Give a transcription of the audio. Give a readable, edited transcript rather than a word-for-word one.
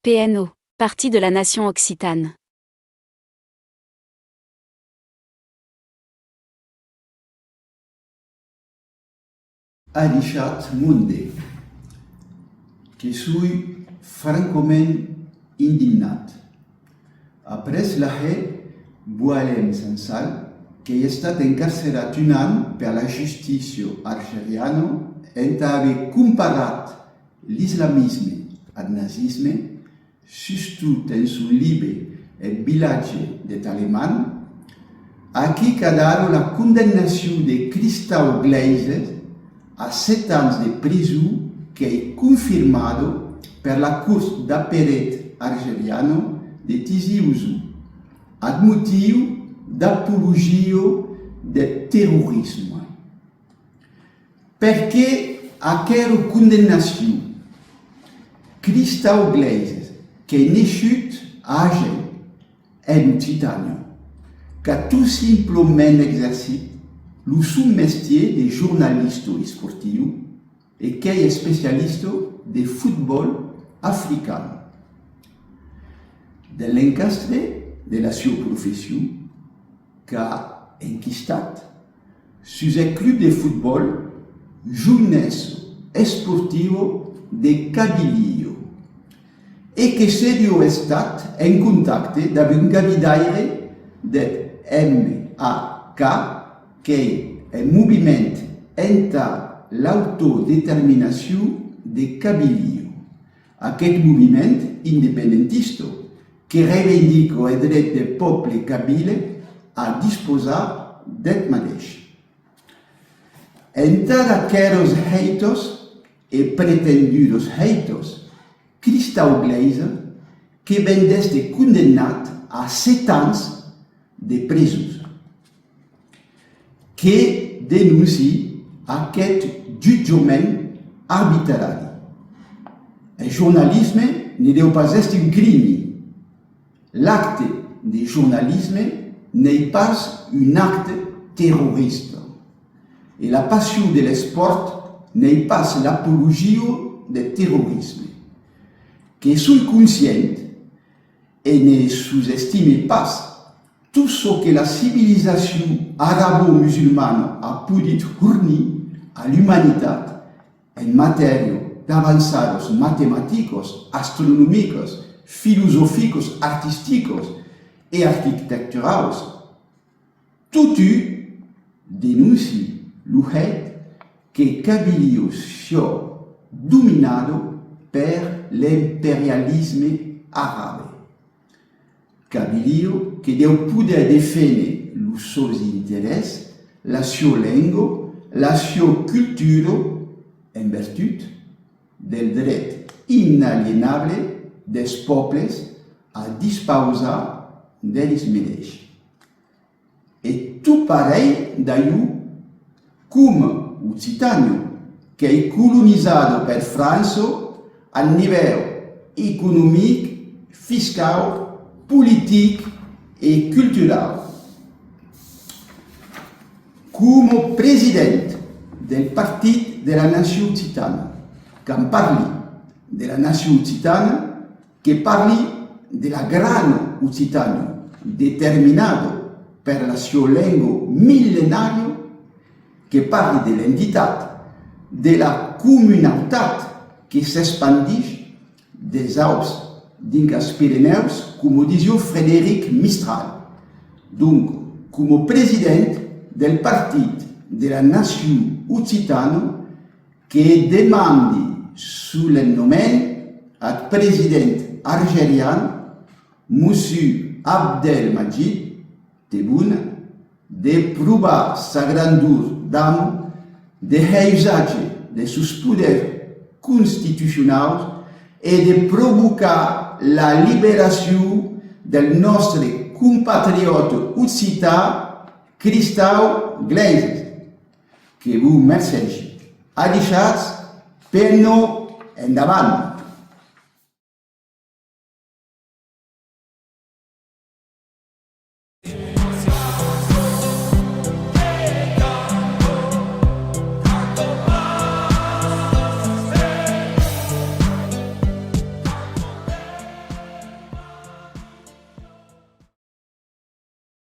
PNO, Parti de la nation occitane. Adichat Munde, que suis francament indignat. Après la Boualem Sansal, que ha estat encarcerat un any per la justícia algeriana en haver comparat l'islamisme al nazisme, surtout en son llibre El vilatge de Taleman, aquí quedara la condamnació de Christophe Gleises a 7 anys de presó que è confirmado per la Cort d'Appellet argeriana de Tizi Ouzou, ad motiu d'apologia del terrorisme. Perché aquella condamnació Christophe Gleises, que è nascut a Agen, en Occitània, que a tout simplement exercit le son métier de journaliste sportif et qui est spécialiste de football africain. De l'encastre de la sua profession, qu'a enquistat sus un club de football jeunesse sportivo de Cabilio et que s'ha estat en contacte amb un gabidaire de MAK, que è un moviment entra l'autodeterminació de Cabilio. Aquest moviment independentista que reivindica el dret del poble kabyle a disposar d'ell mateix. Entre aquells haters e pretenduts haters, Christophe Gleises, que ven d'estar condemnat a 7 anys de presó, que denuncie aquest jutjament arbitrari. El journalisme ne deu pas ser un crim. L'acte de journalisme n'est pas un acte terroriste. Et la passion de l'esport n'est pas l'apologie du terrorisme. Que sois conscient et ne sous-estime pas tout ce que la civilisation arabo-musulmane a pu fournir à l'humanité en matière d'avançados mathématiques, astronomiques, filosóficos, artísticos et arquitecturals. Tout denuncie le fait que Cabilio sia dominado per l'imperialisme arabe. Cabilio que deu poder defendre els seus interessos, la sua lengua, la sua cultura, en virtut del dret inalienable dels pobles a disposar d'ells mateixos. Et tout pareil d'allò com Occitània, que è colonitzada per França a nivell econòmic, fiscal, politique et culturel. Comme président del Partit de la Nation Occitane, quand parli de la Nation Occitane, que parli de la Grande Occitània, determinada per la sua lingua millenaria, que parli de l'entitat de la comunitat que s'expandix des Alps dins els Pirineus, com diu Frédéric Mistral. Donc, comme président del Partit de la Nation Occitane, que demandi sous le nomen al président algérien, M. Abdelmadjid Tebboune, de provar sa grandeur d'âme, de usage de seus poders constitucionals et de provocar la libération del nostre compatriota occità Christophe Gleises, que vous remercie. Adichat, PNO, endavant!